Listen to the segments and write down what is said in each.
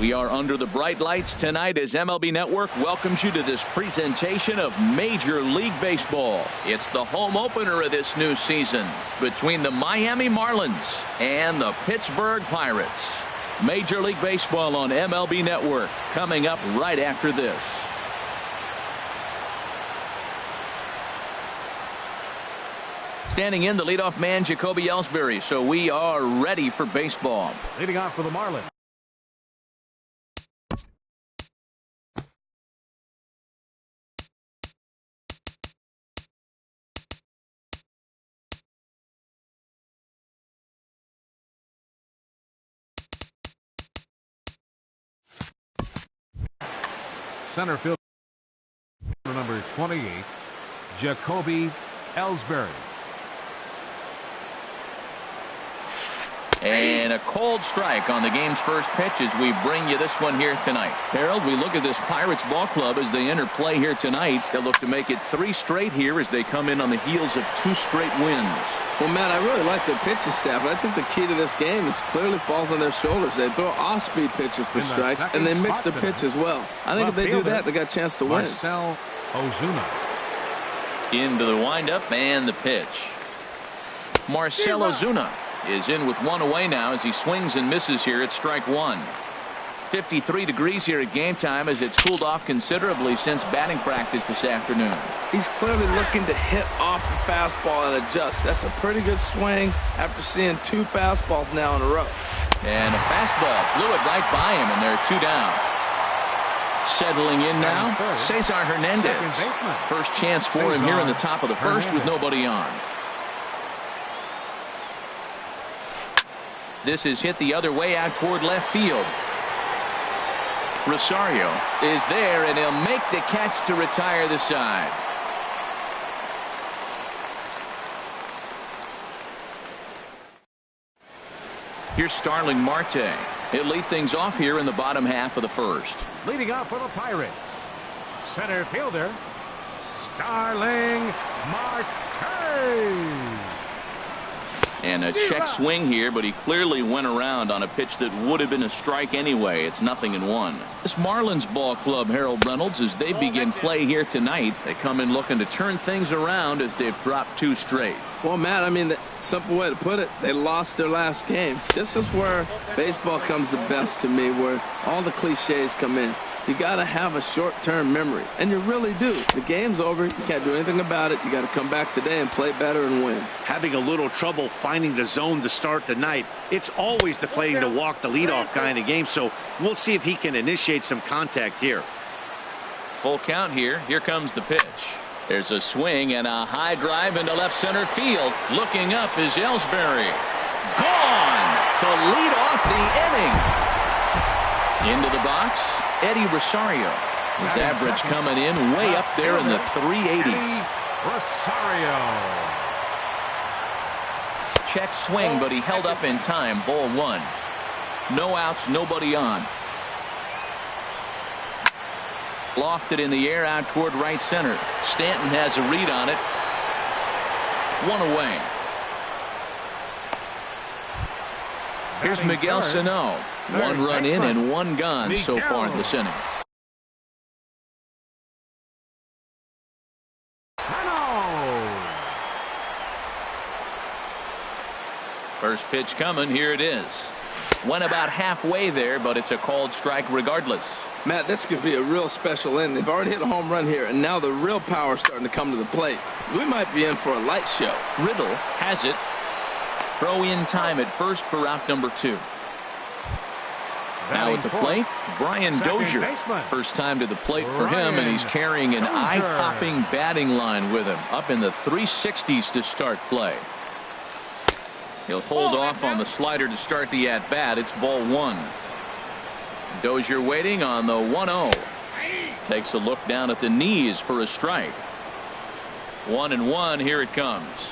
We are under the bright lights tonight as MLB Network welcomes you to this presentation of Major League Baseball. It's the home opener of this new season between the Miami Marlins and the Pittsburgh Pirates. Major League Baseball on MLB Network coming up right after this. Standing in, the leadoff man, Jacoby Ellsbury. So we are ready for baseball. Leading off for the Marlins. Center field number 28, Jacoby Ellsbury. And a cold strike on the game's first pitch as we bring you this one here tonight. Harold, we look at this Pirates ball club as they enter play here tonight. They'll look to make it 3 straight here as they come in on the heels of 2 straight wins. Well, Matt, I really like their pitching staff, but I think the key to this game is clearly falls on their shoulders. They throw off-speed pitches for strikes, and they mix the pitch as well. I think if they do that, they got a chance to win. Marcell Ozuna. Into the windup and the pitch. Marcell Ozuna is in with 1 away now as he swings and misses here at strike 1. 53 degrees here at game time as it's cooled off considerably since batting practice this afternoon. He's clearly looking to hit off the fastball and adjust. That's a pretty good swing after seeing 2 fastballs now in a row. And a fastball blew it right by him, and there are 2 down. Settling in now, Cesar Hernandez. First chance for him here in the top of the first with nobody on. This is hit the other way out toward left field. Rosario is there, and he'll make the catch to retire the side. Here's Starling Marte. He'll lead things off here in the bottom half of the first. Leading off for the Pirates, center fielder Starling Marte. And a check swing here, but he clearly went around on a pitch that would have been a strike anyway. It's 0-1. This Marlins ball club, Harold Reynolds, as they begin play here tonight, they come in looking to turn things around as they've dropped 2 straight. Well, Matt, I mean, the simple way to put it, they lost their last game. This is where baseball comes the best to me, where all the cliches come in. You got to have a short-term memory, and you really do. The game's over. You can't do anything about it. You got to come back today and play better and win. Having a little trouble finding the zone to start the night. It's always deflating to walk the leadoff guy in the game, so we'll see if he can initiate some contact here. Full count here. Here comes the pitch. There's a swing and a high drive into left center field. Looking up is Ellsbury. Gone to lead off the inning. Into the box, Eddie Rosario. His average coming in way up there in the 380s. Rosario. Check swing, but he held up in time. Ball 1. No outs, nobody on. Lofted in the air out toward right center. Stanton has a read on it. 1 away. Here's Miguel Sano. 1 run in and 1 gone so far in this inning. First pitch coming. Here it is. Went about halfway there, but it's a called strike regardless. Matt, this could be a real special inning. They've already hit a home run here, and now the real power is starting to come to the plate. We might be in for a light show. Riddle has it. Throw in time at first for out number 2. Now at the plate, Brian Dozier. First time to the plate for him, and he's carrying an eye-popping batting line with him. Up in the 360s to start play. He'll hold off on the slider to start the at-bat. It's ball 1. Dozier waiting on the 1-0. Takes a look down at the knees for a strike. 1-1. Here it comes.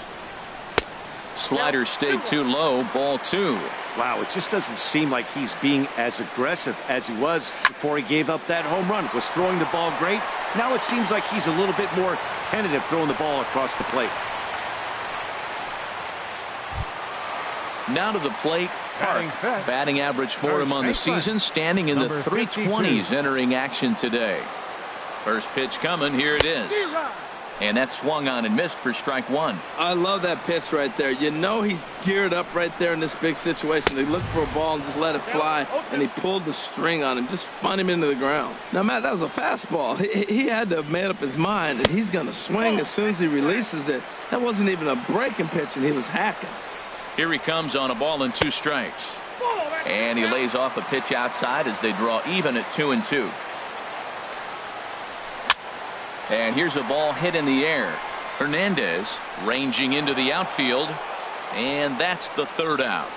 Slider stayed too low. Ball 2. Wow, it just doesn't seem like he's being as aggressive as he was before he gave up that home run. Was throwing the ball great. Now it seems like he's a little bit more tentative throwing the ball across the plate. Now to the plate, Park. Batting average for him on the season, standing in the 320s entering action today. First pitch coming. Here it is. And that swung on and missed for strike one. I love that pitch right there. You know he's geared up right there in this big situation. He looked for a ball and just let it fly, and he pulled the string on him, just spun him into the ground. Now, Matt, that was a fastball. He had to have made up his mind that he's going to swing as soon as he releases it. That wasn't even a breaking pitch, and he was hacking. Here he comes on a ball and 2 strikes. And he lays off a pitch outside as they draw even at 2-2. And here's a ball hit in the air. Hernandez ranging into the outfield, and that's the 3rd out.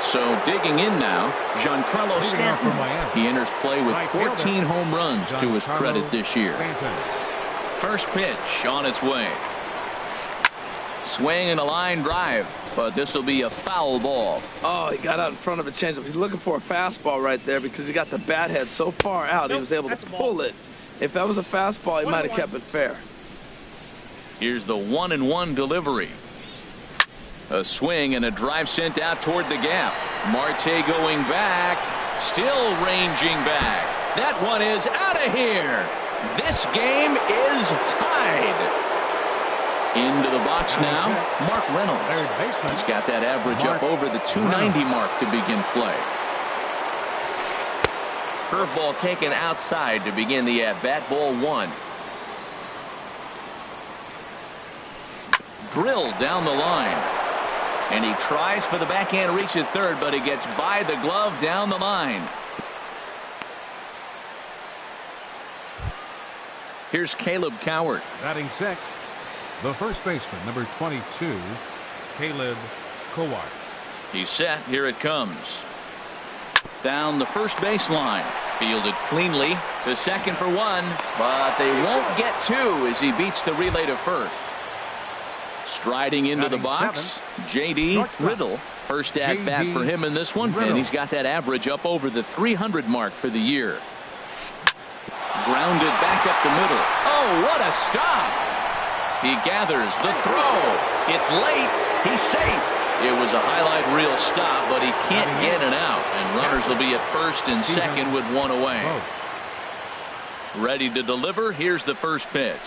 So digging in now, Giancarlo Stanton. He enters play with 14 home runs to his credit this year. First pitch on its way. Swing and a line drive, but this will be a foul ball. Oh, he got out in front of a changeup. He's looking for a fastball right there because he got the bat head so far out he was able to pull it. If that was a fastball, he might have kept it fair. Here's the 1-1 delivery. A swing and a drive sent out toward the gap. Marte going back, still ranging back. That one is out of here. This game is tied. Into the box now, Mark Reynolds. He's got that average up over the 290 mark to begin play. Curveball taken outside to begin the at-bat. Ball 1. Drilled down the line. And he tries for the backhand reach at third, but he gets by the glove down the line. Here's Caleb Cowart. Batting sixth, the first baseman, number 22, Caleb Cowart. He's set. Here it comes. Down the first baseline. Fielded cleanly to second for 1, but they won't get 2 as he beats the relay to first. Striding into the box, J.D. Riddle. First at bat for him in this one, and he's got that average up over the 300 mark for the year. Grounded back up the middle. Oh, what a stop! He gathers the throw. It's late. He's safe. It was a highlight reel stop, but he can't get it out, and runners will be at first and second with 1 away. Ready to deliver. Here's the first pitch.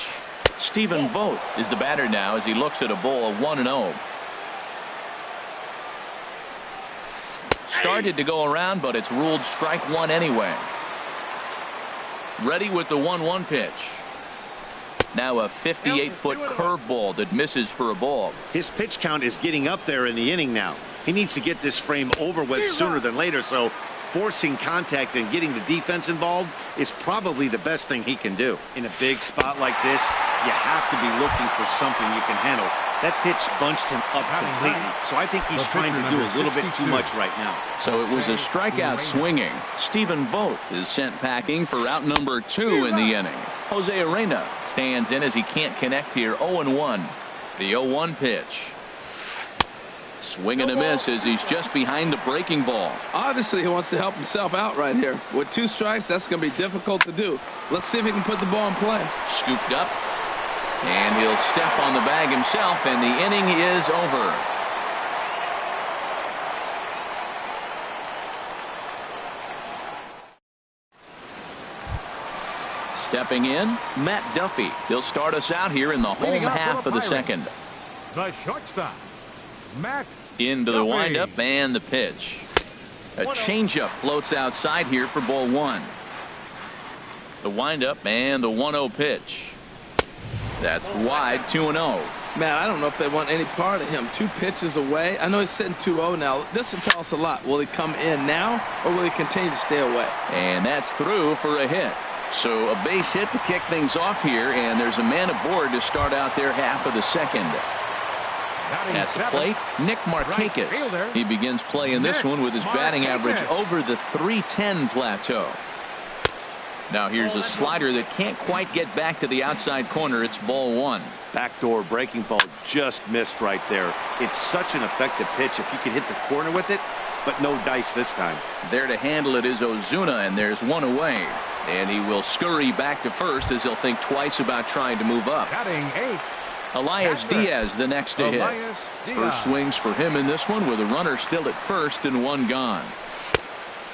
Stephen Vogt is the batter now as he looks at a ball of 1-0. Started to go around, but it's ruled strike 1 anyway. Ready with the 1-1 pitch. Now a 58-foot curveball that misses for a ball. His pitch count is getting up there in the inning now. He needs to get this frame over with sooner than later, so forcing contact and getting the defense involved is probably the best thing he can do. In a big spot like this, you have to be looking for something you can handle. That pitch bunched him up completely, so I think he's trying to do a little bit too much right now. So it was a strikeout swinging. Stephen Vogt is sent packing for out number 2 in the inning. Jose Arena stands in as he can't connect here. 0-1. The 0-1 pitch. Swing and a miss as he's just behind the breaking ball. Obviously, he wants to help himself out right here. With 2 strikes, that's going to be difficult to do. Let's see if he can put the ball in play. Scooped up. And he'll step on the bag himself, and the inning is over. Stepping in, Matt Duffy. He'll start us out here in the home half of the second. The shortstop, Matt Into the Duffy. windup and the pitch. A changeup floats outside here for ball 1. The windup and the 1-0 pitch. That's wide. 2-0. Man, I don't know if they want any part of him. 2 pitches away. I know he's sitting 2-0 now. This will tell us a lot. Will he come in now, or will he continue to stay away? And that's through for a hit. So a base hit to kick things off here, and there's a man aboard to start out their half of the second. At the plate, Nick Markakis. He begins play in this one with his batting average over the 310 plateau. Now here's a slider that can't quite get back to the outside corner. It's ball 1. Backdoor breaking ball just missed right there. It's such an effective pitch if you can hit the corner with it, but no dice this time. There to handle it is Ozuna, and there's 1 away. And he will scurry back to first as he'll think twice about trying to move up. Batting 8. Elias Diaz the next to hit. First swings for him in this one with a runner still at first and one gone.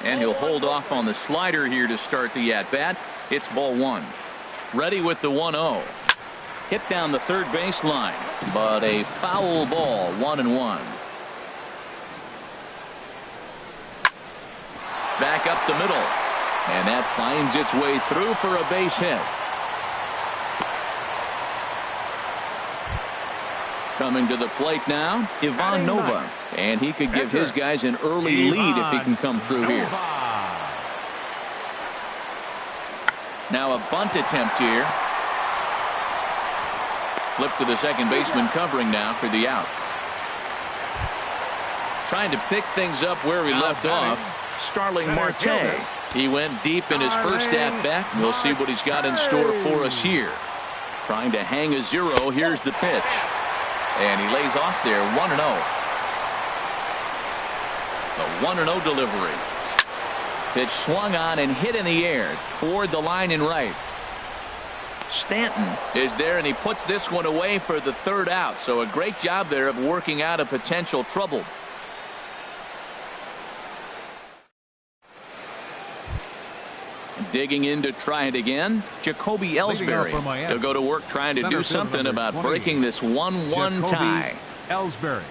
And he'll hold off on the slider here to start the at-bat. It's ball one. Ready with the 1-0. Hit down the third baseline, but a foul ball, 1-1. Back up the middle, and that finds its way through for a base hit. Coming to the plate now, Ivan Nova, and he could give his guys an early lead if he can come through here. Now a bunt attempt here. Flip to the second baseman covering now for the out. Trying to pick things up where he left off. Starling Marte. He went deep in his first at-bat. We'll see what he's got in store for us here. Trying to hang a 0. Here's the pitch. And he lays off there, 1-0. The 1-0 delivery. Pitch swung on and hit in the air toward the line and right. Stanton is there, and he puts this one away for the third out. So a great job there of working out a potential trouble. Digging in to try it again, Jacoby Ellsbury. He'll go to work trying to do something about breaking this 1-1 tie. Ellsbury.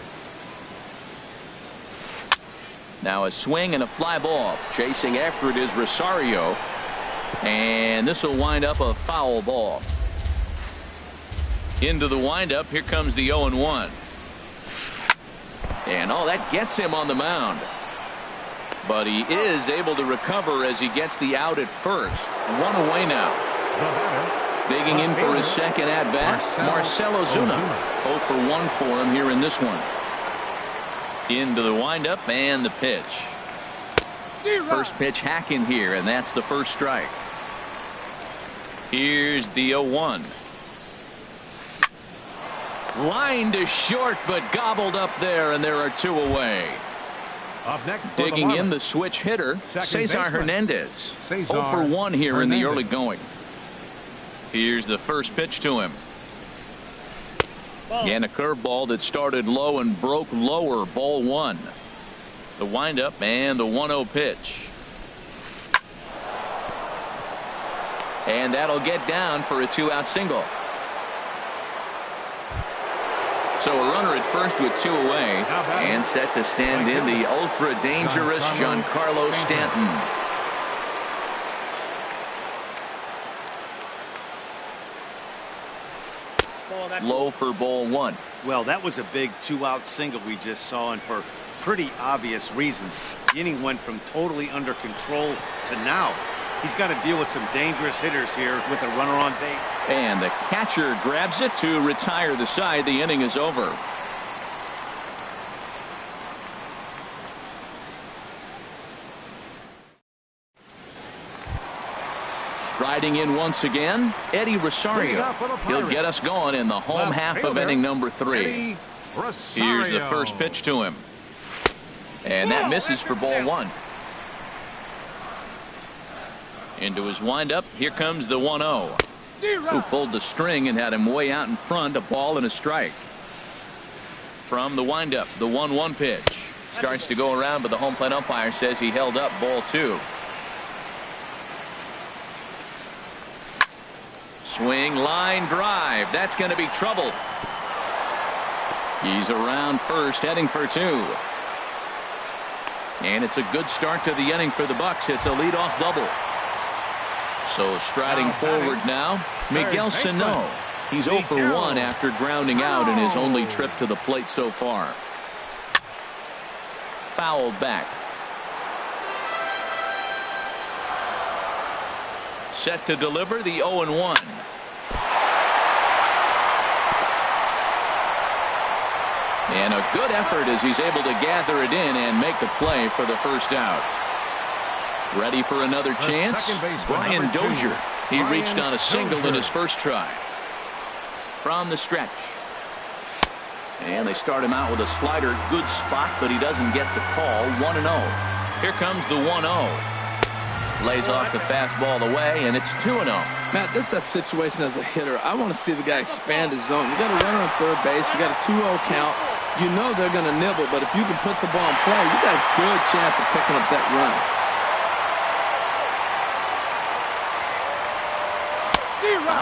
Now a swing and a fly ball. Chasing after it is Rosario. And this will wind up a foul ball. Into the windup. Here comes the 0-1. And that gets him on the mound. But he is able to recover as he gets the out at first. One away now. Digging in for his second at-bat, Marcell Ozuna. 0 for 1 for him here in this one. Into the windup and the pitch. First pitch hacking here, and that's the first strike. Here's the 0-1. Line to short, but gobbled up there, and there are 2 away. Up next digging in the switch hitter, Cesar Hernandez. 0 for 1 here in the early going. Here's the first pitch to him. And a curveball that started low and broke lower, ball 1. The windup and the 1-0 pitch. And that'll get down for a 2-out single. So a runner at first with 2 away, and set to stand in the ultra dangerous Giancarlo Stanton. Low for ball 1. Well, that was a big 2-out single we just saw, and for pretty obvious reasons. The inning went from totally under control to now. He's got to deal with some dangerous hitters here with a runner on base. And the catcher grabs it to retire the side. The inning is over. Striding in once again, Eddie Rosario. He'll get us going in the home half of inning number 3. Here's the first pitch to him. And that misses for ball 1. Into his windup. Here comes the 1-0. Who pulled the string and had him way out in front. A ball and a strike. From the windup, the 1-1 pitch. Starts to go around, but the home plate umpire says he held up ball 2. Swing, line drive. That's going to be trouble. He's around first, heading for 2. And it's a good start to the inning for the Bucks. It's a leadoff double. So striding forward now, Miguel Sano. He's 0 for 1 after grounding out in his only trip to the plate so far. Fouled back. Set to deliver the 0-1. And a good effort as he's able to gather it in and make the play for the first out. Ready for another chance? Brian Dozier. He reached on a single in his first try. From the stretch. And they start him out with a slider. Good spot, but he doesn't get the call. 1-0. Here comes the 1-0. Lays off the fastball away, and it's 2-0. Matt, this is that situation as a hitter. I want to see the guy expand his zone. You got a runner on third base. You got a 2-0 count. You know they're going to nibble, but if you can put the ball in play, you got a good chance of picking up that run.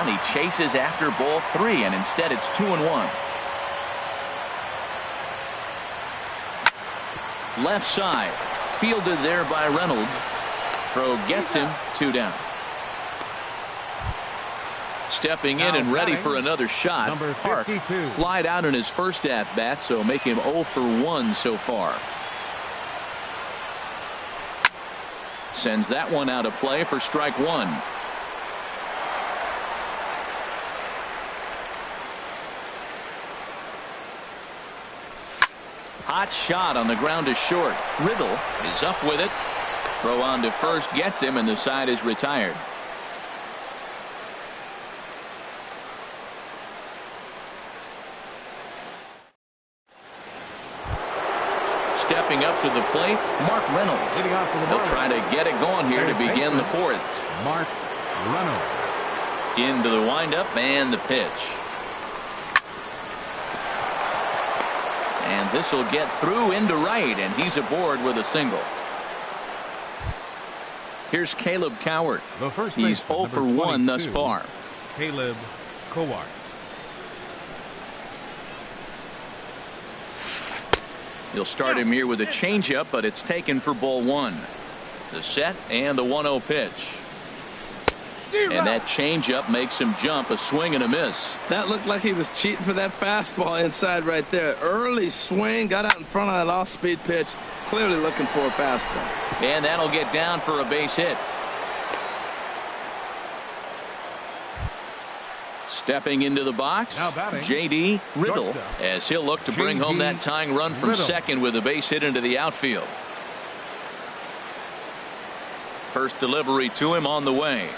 And he chases after ball 3, and instead it's 2-1. Left side, fielded there by Reynolds. Throw gets him, 2 down. Stepping in and ready for another shot. Number 52. Park flied out in his first at-bat, so make him 0 for 1 so far. Sends that one out of play for strike 1. Hot shot on the ground to short. Riddle is up with it. Throw on to first gets him, and the side is retired. Stepping up to the plate, Mark Reynolds. He'll try to get it going here to begin the 4th. Mark Reynolds. Into the windup and the pitch. And this will get through into right, and he's aboard with a single. Here's Caleb Cowart. He's 0 for 1 thus far. Caleb Cowart. He'll start him here with a changeup, but it's taken for ball 1. The set and the 1-0 pitch. And that changeup makes him jump, a swing and a miss. That looked like he was cheating for that fastball inside right there. Early swing, got out in front of that off-speed pitch. Clearly looking for a fastball. And that'll get down for a base hit. Stepping into the box, J.D. Riddle, as he'll look to bring home that tying run from second with a base hit into the outfield. First delivery to him on the way.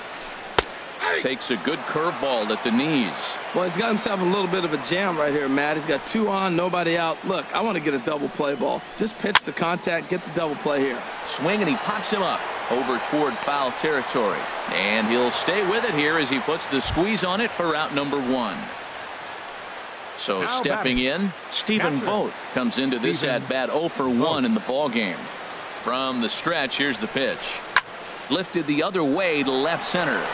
Takes a good curveball at the knees. Well, he's got himself a little bit of a jam right here, Matt. He's got 2 on, nobody out. Look, I want to get a double play ball. Just pitch the contact, get the double play here. Swing, and he pops him up over toward foul territory. And he'll stay with it here as he puts the squeeze on it for out number 1. So stepping in, Stephen Vogt comes into this at-bat 0 for 1 in the ballgame. From the stretch, here's the pitch. Lifted the other way to left center.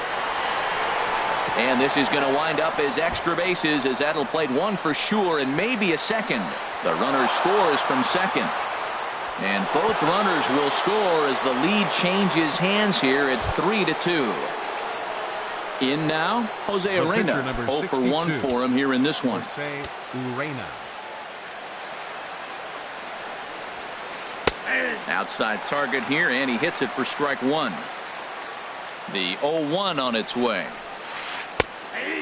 And this is going to wind up as extra bases, as that'll played 1 for sure and maybe a second. The runner scores from second. And both runners will score as the lead changes hands here at 3-2. In now, Jose Urena. 0 for 1 for him here in this one. Jose Urena. Outside target here, and he hits it for strike 1. The 0-1 on its way.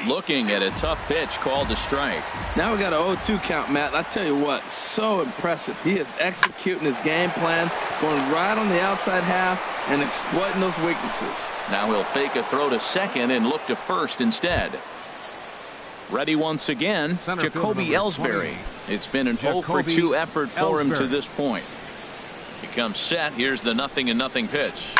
Looking at a tough pitch called a strike. Now we got an 0-2 count, Matt. I tell you what, so impressive. He is executing his game plan, going right on the outside half and exploiting those weaknesses. Now he'll fake a throw to second and look to first instead. Ready once again, Jacoby Ellsbury. It's been an 0 for 2 effort for him to this point. He comes set. Here's the 0-0 pitch.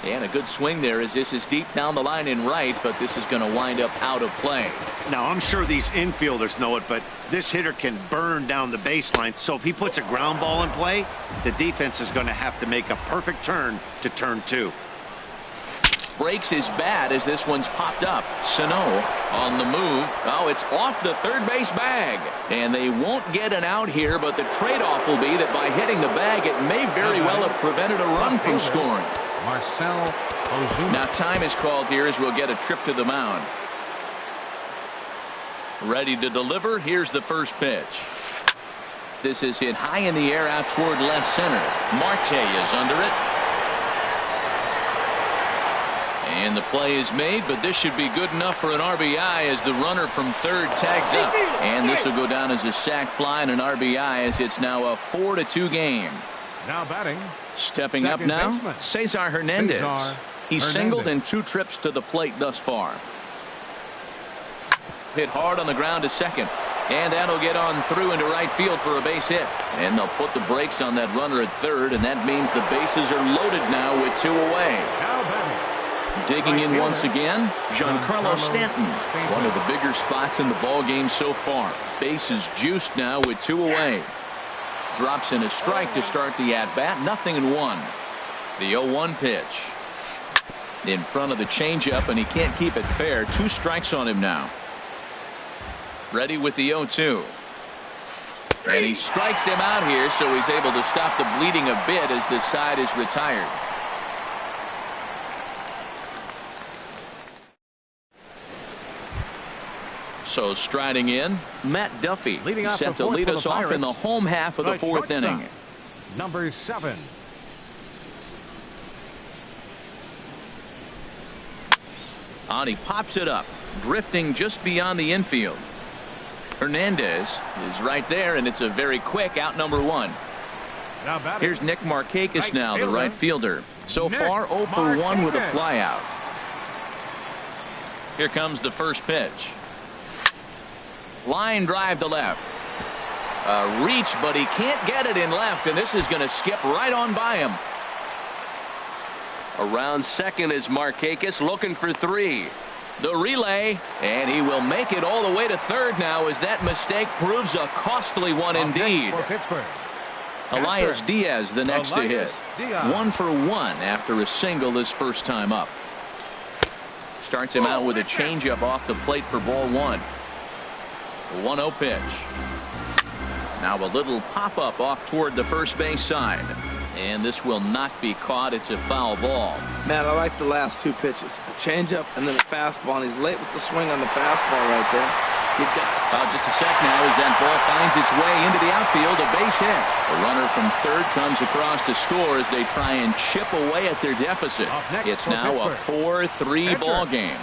And a good swing there as this is deep down the line in right, but this is going to wind up out of play. Now, I'm sure these infielders know it, but this hitter can burn down the baseline. So if he puts a ground ball in play, the defense is going to have to make a perfect turn to turn 2. Breaks his bat as this one's popped up. Sano on the move. Oh, it's off the third base bag. And they won't get an out here, but the trade-off will be that by hitting the bag, it may very well have prevented a run from scoring. Marcell Ozuna. Now time is called here as we'll get a trip to the mound. Ready to deliver. Here's the first pitch. This is hit high in the air out toward left center. Marte is under it. And the play is made, but this should be good enough for an RBI as the runner from third tags up. And this will go down as a sac fly and an RBI as it's now a 4-2 game. Now batting. Stepping up now, baseman. Cesar Hernandez. He's singled in 2 trips to the plate thus far. Hit hard on the ground to second. And that'll get on through into right field for a base hit. And they'll put the brakes on that runner at third, and that means the bases are loaded now with 2 away. Digging in once again, Giancarlo Stanton. One of the bigger spots in the ball game so far. Bases juiced now with 2 away. Drops in a strike to start the at-bat. 0-1. The 0-1 pitch. In front of the changeup, and he can't keep it fair. 2 strikes on him now. Ready with the 0-2. And he strikes him out here, so he's able to stop the bleeding a bit as this side is retired. So striding in, Matt Duffy. He's set to lead us off in the home half of the 4th inning. Number 7. On he pops it up, drifting just beyond the infield. Hernandez is right there, and it's a very quick out number 1. Here's Nick Markakis now, the right fielder. So far 0 for 1 with a flyout. Here comes the first pitch. Line drive to left. A reach, but he can't get it in left, and this is going to skip right on by him. Around second is Markakis looking for 3. The relay, and he will make it all the way to third now as that mistake proves a costly one indeed. Elias Diaz the next to hit. 1 for 1 after a single his first time up. Starts him out with a changeup off the plate for ball 1. The 1-0 pitch. Now a little pop-up off toward the first base side. And this will not be caught. It's a foul ball. Man, I like the last 2 pitches. A changeup and then a fastball. And he's late with the swing on the fastball right there. Just a sec now as that ball finds its way into the outfield. A base hit. The runner from third comes across to score as they try and chip away at their deficit. It's now a 4-3 ball game.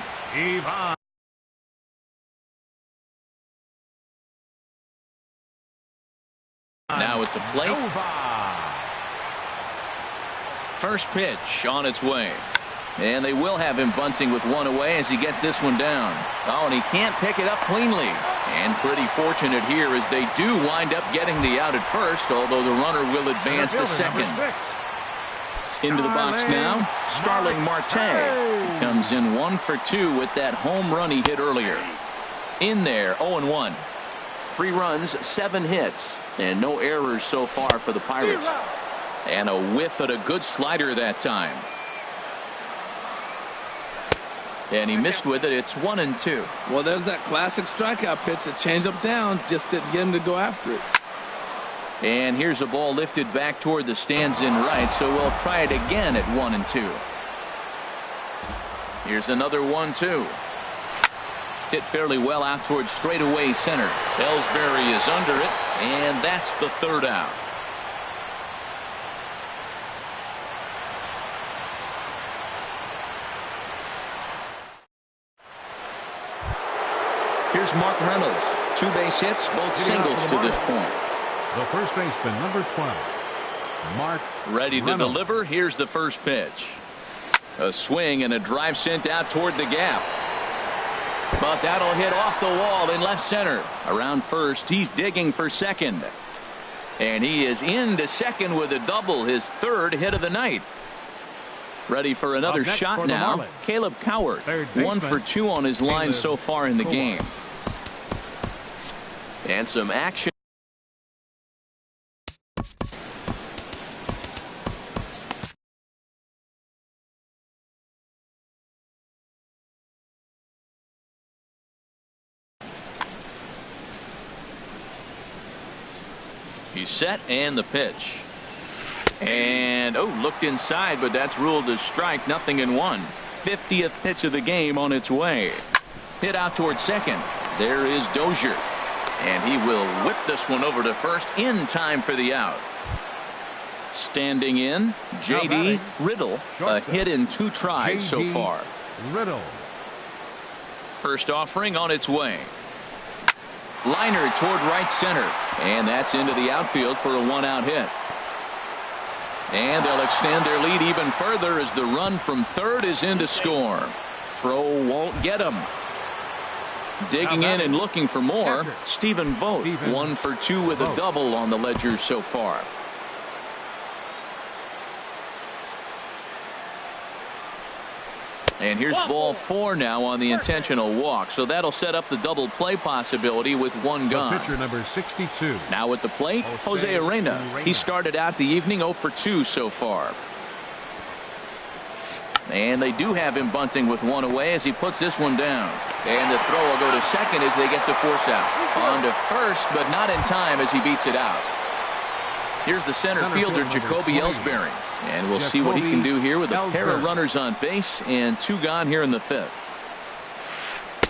Now at the plate. First pitch on its way. And they will have him bunting with 1 away as he gets this one down. Oh, and he can't pick it up cleanly. And pretty fortunate here as they do wind up getting the out at first, although the runner will advance to second. Into the box now, Starling Marte. He comes in 1 for 2 with that home run he hit earlier. In there, 0-1. 3 runs, 7 hits, and no errors so far for the Pirates. And a whiff at a good slider that time. And he missed with it. It's 1-2. Well, there's that classic strikeout pitch. A changeup down, just didn't get him to go after it. And here's a ball lifted back toward the stands in right, so we'll try it again at 1-2. Here's another 1-2. Hit fairly well out towards straightaway center. Ellsbury is under it, and that's the 3rd out. Here's Mark Reynolds. 2 base hits, both singles to this point. The first baseman, number 12, Mark Ready to Reynolds. deliver. Here's the first pitch. A swing and a drive sent out toward the gap. But that'll hit off the wall in left center. Around first, he's digging for second. And he is into second with a double, his 3rd hit of the night. Ready for another shot now. Caleb Cowart, 1 for 2 on his line so far in the game. And some action. He's set, and the pitch. And looked inside, but that's ruled as strike. 0-1. 50th pitch of the game on its way. Hit out towards second. There is Dozier, and he will whip this one over to first in time for the out. Standing in, J.D. Riddle. A hit in 2 tries so far. Riddle. First offering on its way. Liner toward right center, and that's into the outfield for a 1-out hit. And they'll extend their lead even further as the run from third is in to score. Throw won't get him. Digging in and looking for more, Stephen Vogt, 1 for 2 with a double on the ledger so far. And here's ball 4 now on the intentional walk. So that'll set up the double play possibility with one gone. Pitcher number 62. Now at the plate, Jose Arena. He started out the evening 0 for 2 so far. And they do have him bunting with one away as he puts this one down. And the throw will go to second as they get the force out. On to first, but not in time as he beats it out. Here's the center fielder, Jacoby Ellsbury. And we'll see what he can do here with a pair of runners on base and 2 gone here in the 5th.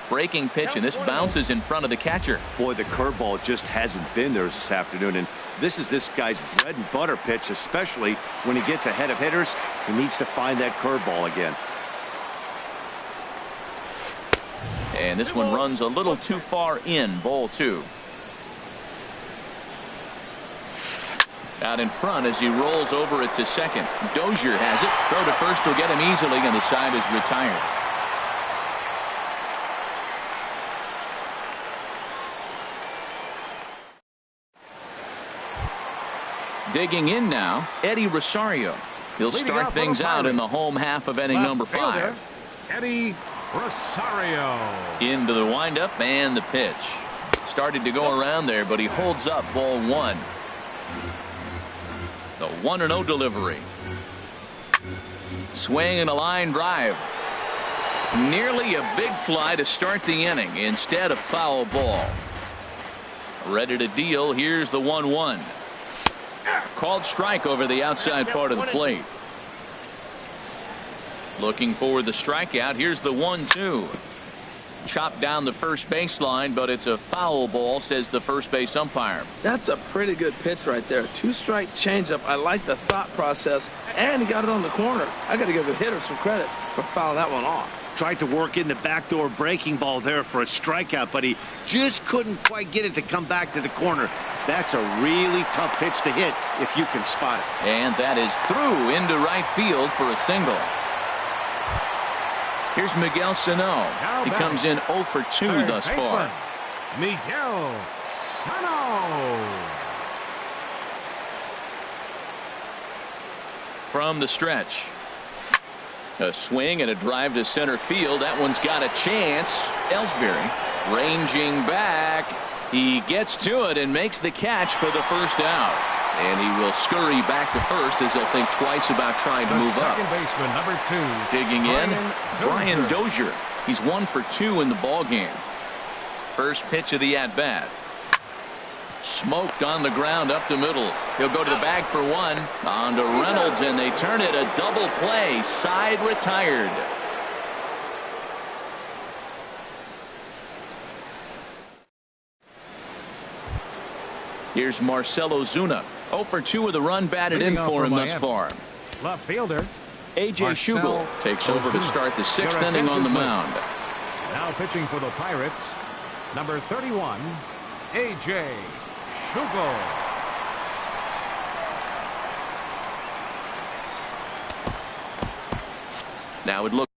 Breaking pitch, and this bounces in front of the catcher. Boy, the curveball just hasn't been there this afternoon, and this is this guy's bread and butter pitch, especially when he gets ahead of hitters. He needs to find that curveball again. And this one runs a little too far in, ball 2. Out in front as he rolls over it to second. Dozier has it. Throw to first will get him easily, and the side is retired. Digging in now, Eddie Rosario. He'll start things out in the home half of inning number 5. Eddie Rosario. Into the windup and the pitch. Started to go around there, but he holds up ball 1. The 1-0 delivery. Swing and a line drive. Nearly a big fly to start the inning. Instead, a foul ball. Ready to deal. Here's the 1-1. Called strike over the outside part of the plate. Looking for the strikeout. Here's the 1-2. Chopped down the first baseline, but it's a foul ball, says the first base umpire. That's a pretty good pitch right there. 2-strike changeup. I like the thought process, and he got it on the corner. I got to give the hitter some credit for fouling that one off. Tried to work in the backdoor breaking ball there for a strikeout, but he just couldn't quite get it to come back to the corner. That's a really tough pitch to hit if you can spot it. And that is through into right field for a single. Here's Miguel Sano. He comes in 0 for 2 thus far. Miguel Sano. From the stretch. A swing and a drive to center field. That one's got a chance. Ellsbury ranging back. He gets to it and makes the catch for the first out. And he will scurry back to first as he'll think twice about trying to move up. Second baseman, number 2. Digging in, Brian Dozier. He's 1 for 2 in the ball game. First pitch of the at-bat. Smoked on the ground up the middle. He'll go to the bag for 1. On to Reynolds, and they turn it a double play. Side retired. Here's Marcelo Zuna. 0 for 2 with a run batted in for him thus far. Left fielder A.J. Schugel takes over to start the 6th inning on the mound. Now pitching for the Pirates, number 31, A.J. Schugel. Now it looks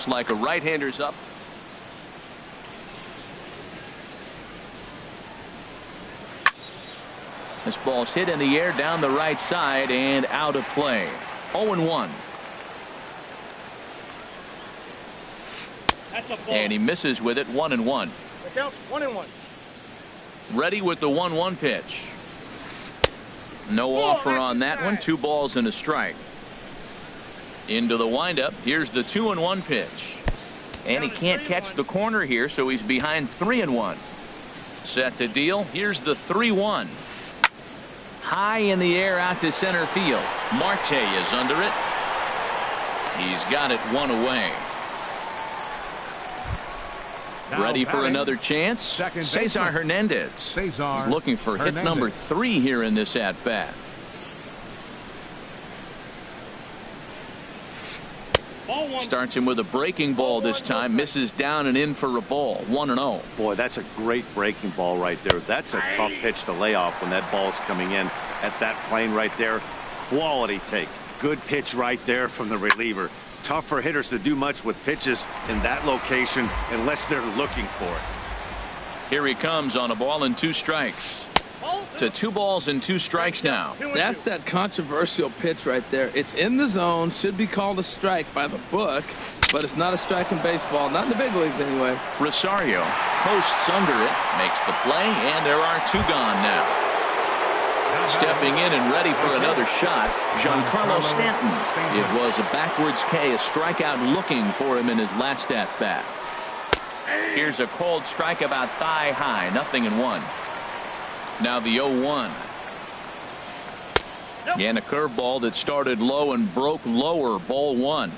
like a right-hander's up. This ball's hit in the air down the right side and out of play. 0-1. That's a ball. And he misses with it. 1-1. The count's 1-1. Ready with the 1-1 pitch. No offer on that one. 2 balls and a strike. Into the windup. Here's the 2-1 pitch. And he can't catch the corner here, so he's behind 3-1. Set to deal. Here's the 3-1. High in the air out to center field. Marte is under it. He's got it 1 away. Ready for another chance? Cesar Hernandez. He's looking for hit number 3 here in this at-bat. Starts him with a breaking ball this time. Misses down and in for a ball. 1-0. Boy, that's a great breaking ball right there. That's a tough pitch to lay off when that ball's coming in at that plane right there. Quality take. Good pitch right there from the reliever. Tough for hitters to do much with pitches in that location unless they're looking for it. Here he comes on a ball and 2 strikes. To 2 balls and 2 strikes now. That's that controversial pitch right there. It's in the zone, should be called a strike by the book, but it's not a strike in baseball, not in the big leagues anyway. Rosario posts under it, makes the play, and there are 2 gone now. Stepping in and ready for another shot, Giancarlo Stanton. It was a backwards K, a strikeout looking for him in his last at bat. Here's a cold strike about thigh high, 0-1. Now the 0-1. And a curveball that started low and broke lower. Ball 1.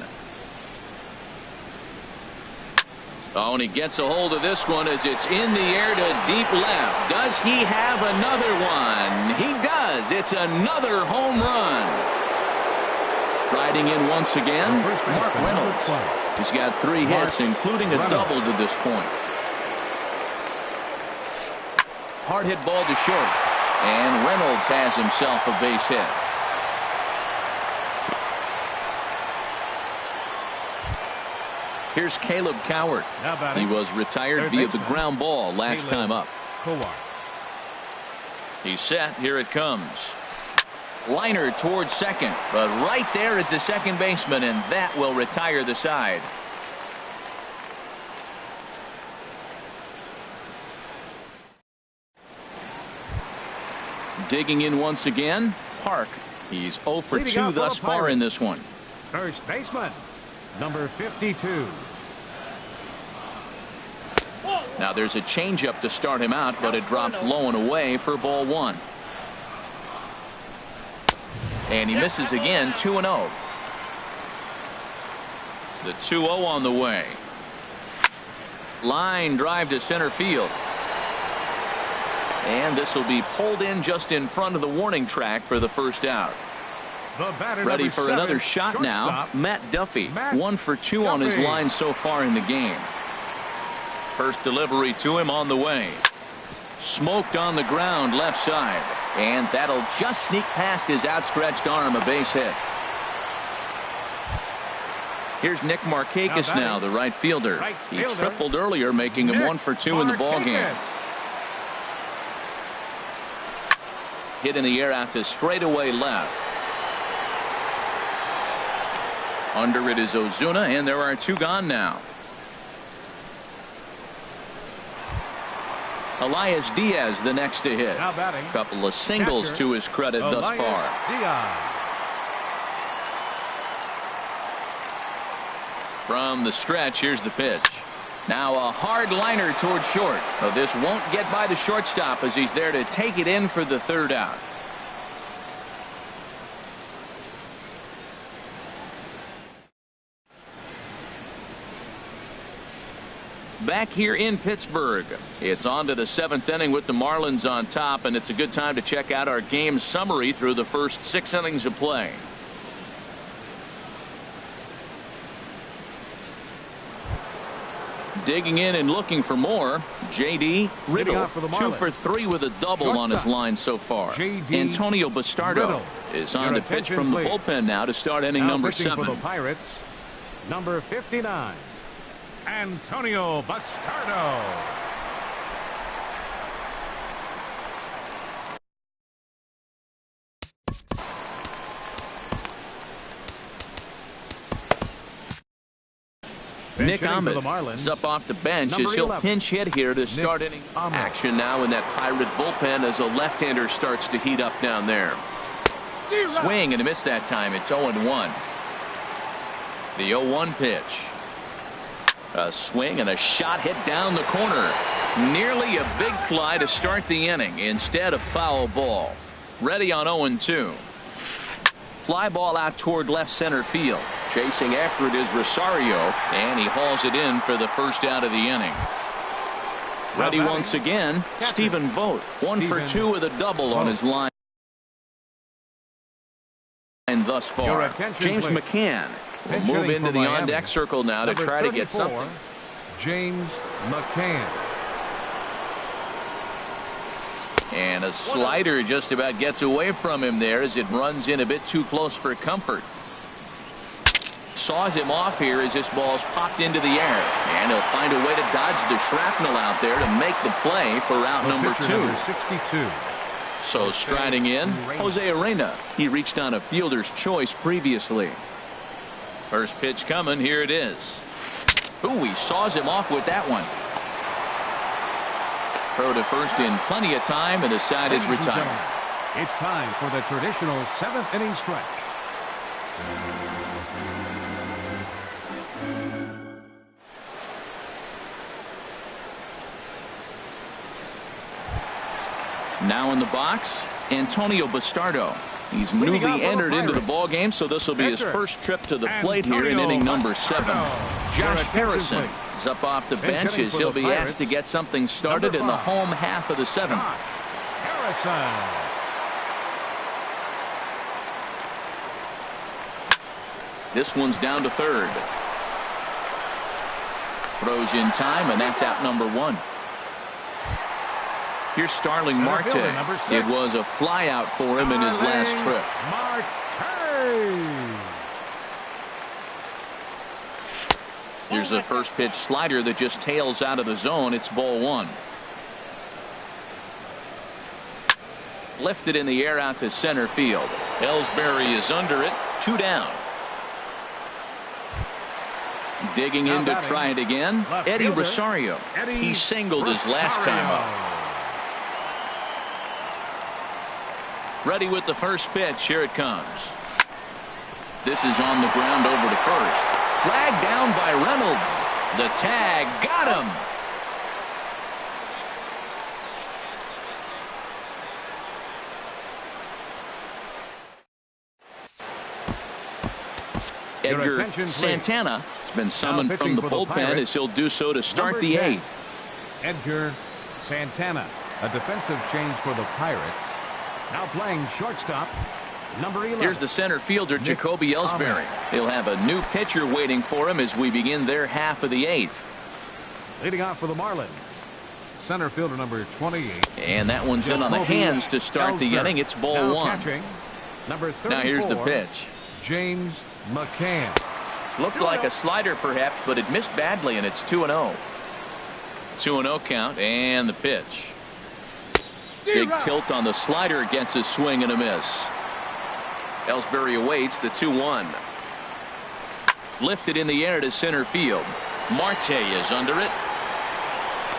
Oh, and he gets a hold of this one as it's in the air to deep left. Does he have another one? He does. It's another home run. Striding in once again, Mark Reynolds. He's got 3 hits, including a double to this point. Hard hit ball to short, and Reynolds has himself a base hit. Here's Caleb Cowart. He was retired via the ground ball last time up. He's set. Here it comes. Liner towards second, but right there is the second baseman, and that will retire the side. Digging in once again, Park. He's 0 for 2 thus far in this one. First baseman, number 52. Now there's a changeup to start him out, but it drops low and away for ball 1. And he misses again, 2-0. The 2-0 on the way. Line drive to center field. And this will be pulled in just in front of the warning track for the first out. Ready for another shot now, Matt Duffy. 1 for 2 on his line so far in the game. First delivery to him on the way. Smoked on the ground left side. And that'll just sneak past his outstretched arm, a base hit. Here's Nick Markakis now, the right fielder. He tripled earlier, making him 1 for 2 in the ballgame. Hit in the air out to straightaway left. Under it is Ozuna, and there are 2 gone now. Elias Diaz the next to hit. Couple of singles to his credit thus far. From the stretch, here's the pitch. Now a hard liner toward short. But this won't get by the shortstop as he's there to take it in for the 3rd out. Back here in Pittsburgh, it's on to the 7th inning with the Marlins on top, and it's a good time to check out our game summary through the first 6 innings of play. Digging in and looking for more, J.D. Riddle, 2 for 3 with a double on his line so far. Antonio Bastardo is on to pitch from the bullpen now to start inning number 7. For the Pirates, number 59, Antonio Bastardo. Nick Ahmed is up off the bench as he'll pinch hit here to start inning action now in that Pirate bullpen as a left-hander starts to heat up down there. Swing and a miss that time. It's 0-1. The 0-1 pitch. A swing and a shot hit down the corner. Nearly a big fly to start the inning instead of foul ball. Ready on 0-2. Fly ball out toward left center field. Chasing after it is Rosario, and he hauls it in for the first out of the inning. Ready once again, Stephen Vogt, 1 for 2 with a double on his line thus far. James McCann We'll move into the on-deck circle now to try to get something. James McCann. And a slider just about gets away from him there as it runs in a bit too close for comfort. Saws him off here as this ball's popped into the air. And he'll find a way to dodge the shrapnel out there to make the play for route number 2. Number 62. So striding in, Jose Arena. He reached on a fielder's choice previously. First pitch coming. Here it is. Ooh, he saws him off with that one. Throw to first in plenty of time, and the side is retired. It's time for the traditional 7th inning stretch. Now in the box, Antonio Bastardo. He's newly entered into the ball game, so this will be his first trip to the plate here in inning number 7. Josh Harrison is up off the bench as he'll be asked to get something started in the home half of the 7th. Harrison. This one's down to third. Throws in time, and that's out number 1. Here's Starling Marte. It was a flyout for him in his last trip. Here's a first pitch slider that just tails out of the zone. It's ball 1. Lifted in the air out to center field. Ellsbury is under it. 2 down. Digging in to try it again. Eddie Rosario. He singled his last time up. Ready with the first pitch. Here it comes. This is on the ground over to first. Flag down by Reynolds. The tag got him. Edgar Santana has been summoned from the bullpen as he'll do so to start the 8th. Edgar Santana, a defensive change for the Pirates. Now playing shortstop, number 11. Here's the center fielder, Jacoby Ellsbury. He'll have a new pitcher waiting for him as we begin their half of the 8th. Leading off for the Marlins, center fielder number 28. And that one's in on the hands to start the inning. It's ball 1. Catching, number 34, now here's the pitch. James McCann. Looked like a slider perhaps, but it missed badly, and it's 2-0. 2-0 count, and the pitch. Big tilt on the slider against a swing and a miss. Ellsbury awaits the 2-1. Lifted in the air to center field. Marte is under it.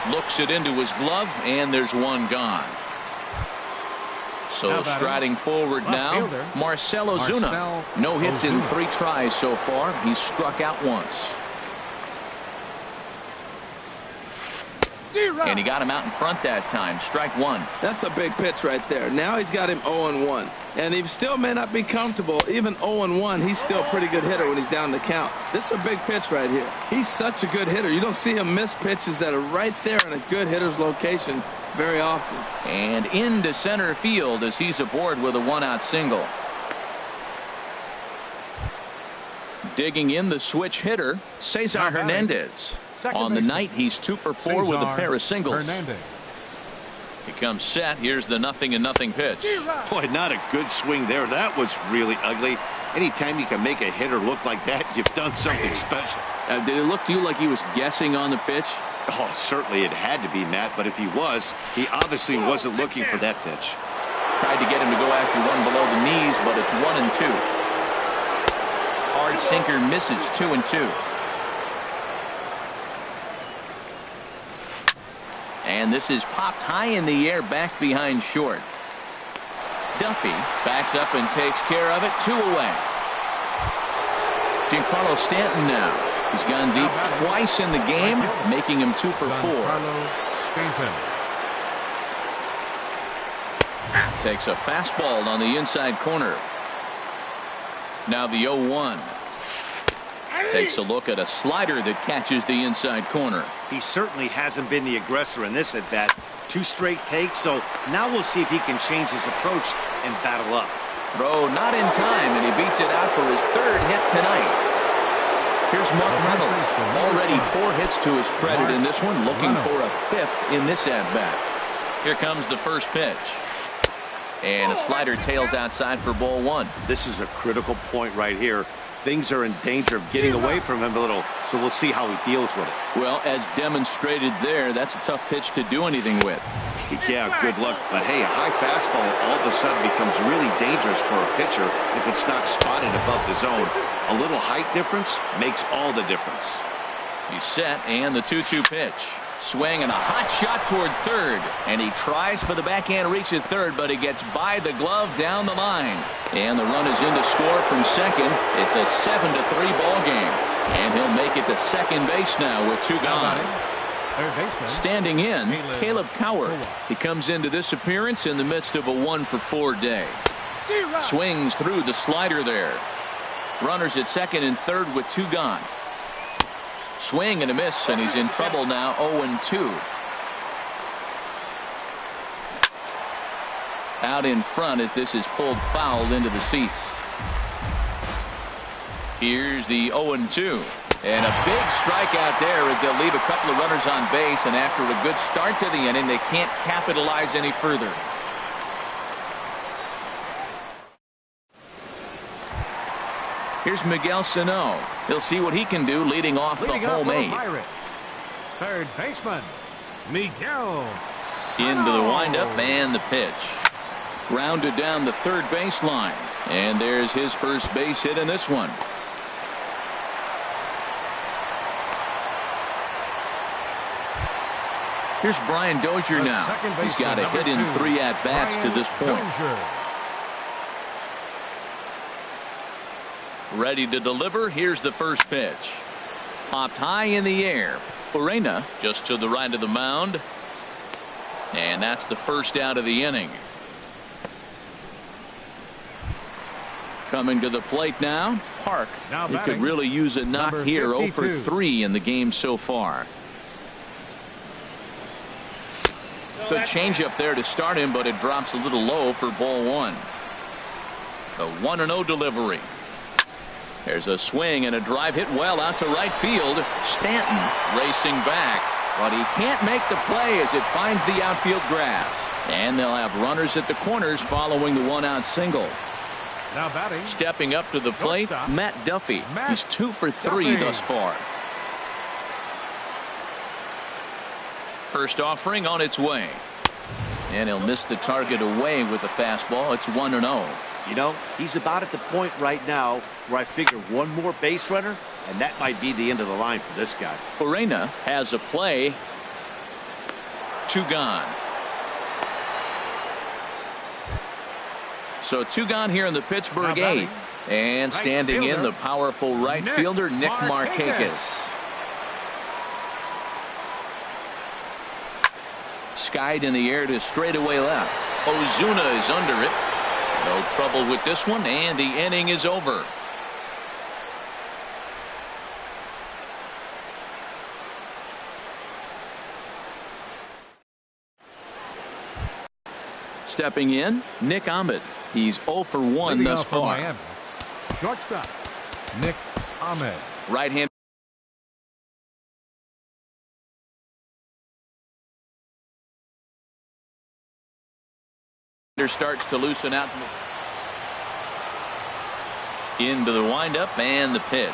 Looks it into his glove, and there's one gone. So striding forward now, Marcell Ozuna. No hits in 3 tries so far. He's struck out once. And he got him out in front that time. Strike 1. That's a big pitch right there. Now he's got him 0-1. And he still may not be comfortable. Even 0-1, he's still a pretty good hitter when he's down the count. This is a big pitch right here. He's such a good hitter. You don't see him miss pitches that are right there in a good hitter's location very often. And into center field as he's aboard with a 1-out single. Digging in the switch hitter, Cesar Hernandez. On the night, he's 2 for 4 with a pair of singles. He comes set. Here's the 0-0 pitch. Boy, not a good swing there. That was really ugly. Anytime you can make a hitter look like that, you've done something special. Did it look to you like he was guessing on the pitch? Oh, certainly it had to be, Matt, but if he was, he obviously wasn't looking for that pitch. Tried to get him to go after one below the knees, but it's 1-2. Hard sinker misses. 2-2. And this is popped high in the air back behind short. Duffy backs up and takes care of it. 2 away. Giancarlo Stanton now. He's gone deep twice in the game, making him 2 for 4. Takes a fastball on the inside corner. Now the 0-1. Takes a look at a slider that catches the inside corner. He certainly hasn't been the aggressor in this at-bat. 2 straight takes, so now we'll see if he can change his approach and battle up. Throw not in time, and he beats it out for his 3rd hit tonight. Here's Mark Reynolds. Already 4 hits to his credit in this one, looking for a 5th in this at-bat. Here comes the first pitch. And a slider tails outside for ball 1. This is a critical point right here. Things are in danger of getting away from him a little, so we'll see how he deals with it. Well, as demonstrated there, that's a tough pitch to do anything with. Yeah, good luck. But hey, a high fastball all of a sudden becomes really dangerous for a pitcher if it's not spotted above the zone. A little height difference makes all the difference. He's set, and the 2-2 pitch. Swing and a hot shot toward third, and he tries for the backhand reach at third, but he gets by the glove down the line, and the run is in to score from second. It's a 7-3 ball game, and he'll make it to second base now with 2 gone. Standing in, Caleb Coward. He comes into this appearance in the midst of a 1-for-4 day. Swings through the slider there. Runners at second and third with 2 gone. Swing and a miss, and he's in trouble now, 0-2. Out in front as this is pulled foul into the seats. Here's the 0-2. And a big strikeout there as they'll leave a couple of runners on base, and after a good start to the inning, they can't capitalize any further. Here's Miguel Sano. He'll see what he can do leading off the home 8. Third baseman, Miguel Sano. Into the windup and the pitch. Grounded down the third baseline. And there's his first base hit in this one. Here's Brian Dozier now. He's got a hit in 3 at-bats to this point. Ready to deliver. Here's the first pitch. Popped high in the air. Urena just to the right of the mound. And that's the first out of the inning. Coming to the plate now, Park. He could really use a knock here. 0 for 3 in the game so far. Good changeup there to start him, but it drops a little low for ball 1. The 1-0 delivery. There's a swing and a drive hit well out to right field. Stanton racing back, but he can't make the play as it finds the outfield grass. And they'll have runners at the corners following the 1-out single. Now batting. Stepping up to the plate, Matt Duffy. He's 2 for 3 thus far. First offering on its way. And he'll miss the target away with the fastball. It's 1-0. You know, he's about at the point right now where I figure one more base runner, and that might be the end of the line for this guy. Urena has a play. 2 gone. So 2 gone here in the Pittsburgh 8th. And standing in, the powerful right fielder, Nick Markakis. Skied in the air to straightaway left. Ozuna is under it. No trouble with this one, and the inning is over. Stepping in, Nick Ahmed. He's 0 for 1 thus far. Miami. Shortstop, Nick Ahmed. Right-hand starts to loosen out. Into the windup and the pitch.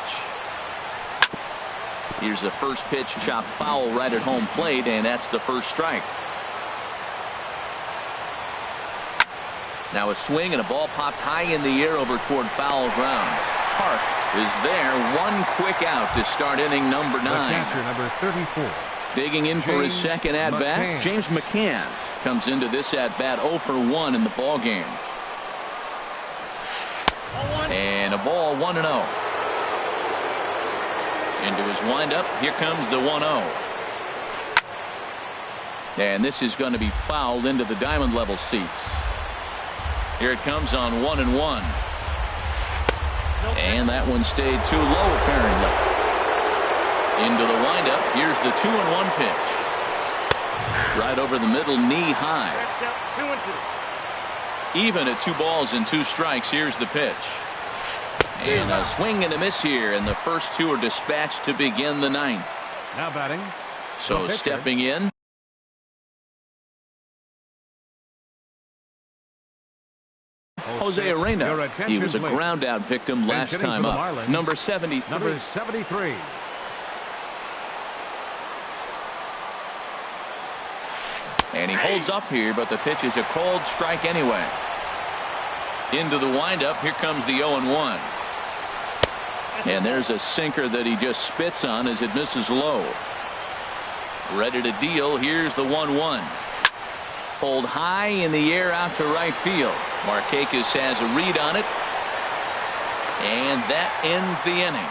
Here's the first pitch chopped foul right at home plate, and that's the first strike. Now a swing and a ball popped high in the air over toward foul ground. Park is there. 1 quick out to start inning number 9. Catcher, number 34. Digging in for his second at-bat, James McCann comes into this at-bat 0 for 1 in the ball game. And a ball 1-0. Into his windup, here comes the 1-0. And this is going to be fouled into the diamond level seats. Here it comes on 1-1. And that one stayed too low apparently. Into the windup, here's the 2-1 pitch. Right over the middle, knee high. Even at 2 balls and 2 strikes, here's the pitch. And a swing and a miss here, and the first two are dispatched to begin the ninth. Now batting. So stepping in. Jose Arena. He was a ground out victim last time up. Number 73. Number 73. And he holds up here, but the pitch is a cold strike anyway. Into the windup. Here comes the 0-1. And there's a sinker that he just spits on as it misses low. Ready to deal. Here's the 1-1. Pulled high in the air out to right field. Markakis has a read on it. And that ends the inning.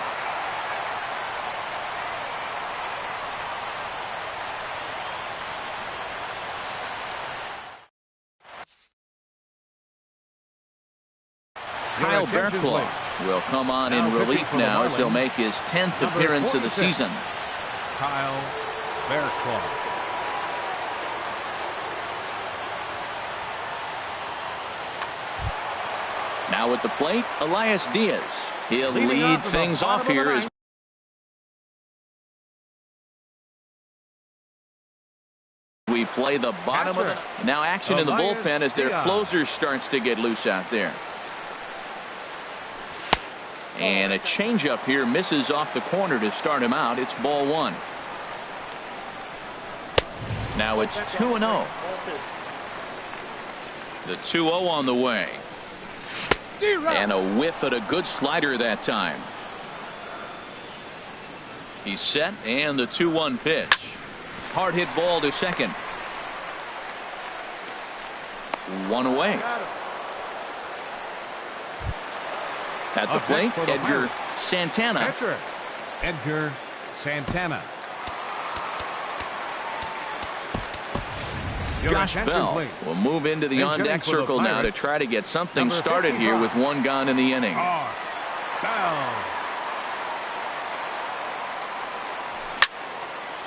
Kyle Bearclaw will come on in relief now as he'll make his 10th appearance of the season. Kyle Bearclaw. Now at the plate, Elias Diaz. He'll lead things off here as we play the bottom of it. Now action in the bullpen as their closer starts to get loose out there. And a changeup here misses off the corner to start him out. It's ball one. Now it's 2-0. The 2-0 on the way. And a whiff at a good slider that time. He's set, and the 2-1 pitch. Hard hit ball to second. One away. At the plate, Edgar Santana. Edgar Santana. Josh Bell will move into the on-deck circle now to try to get something started here with one gone in the inning. Bell.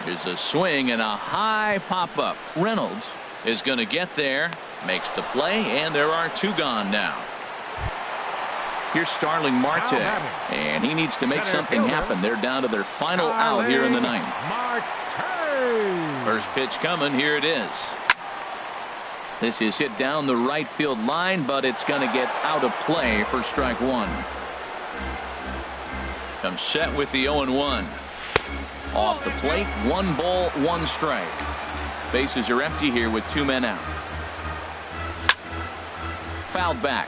Here's a swing and a high pop-up. Reynolds is going to get there, makes the play, and there are two gone now. Here's Starling Marte, and he needs to make something happen. They're down to their final out here in the ninth. First pitch coming. Here it is. This is hit down the right field line, but it's going to get out of play for strike one. Comes set with the 0-1. Off the plate, 1 ball, 1 strike. Bases are empty here with 2 men out. Fouled back.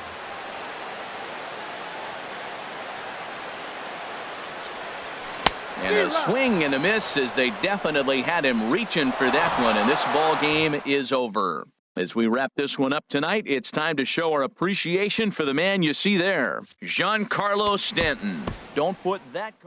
And a swing and a miss as they definitely had him reaching for that one, and this ball game is over. As we wrap this one up tonight, it's time to show our appreciation for the man you see there, Giancarlo Stanton. Don't put that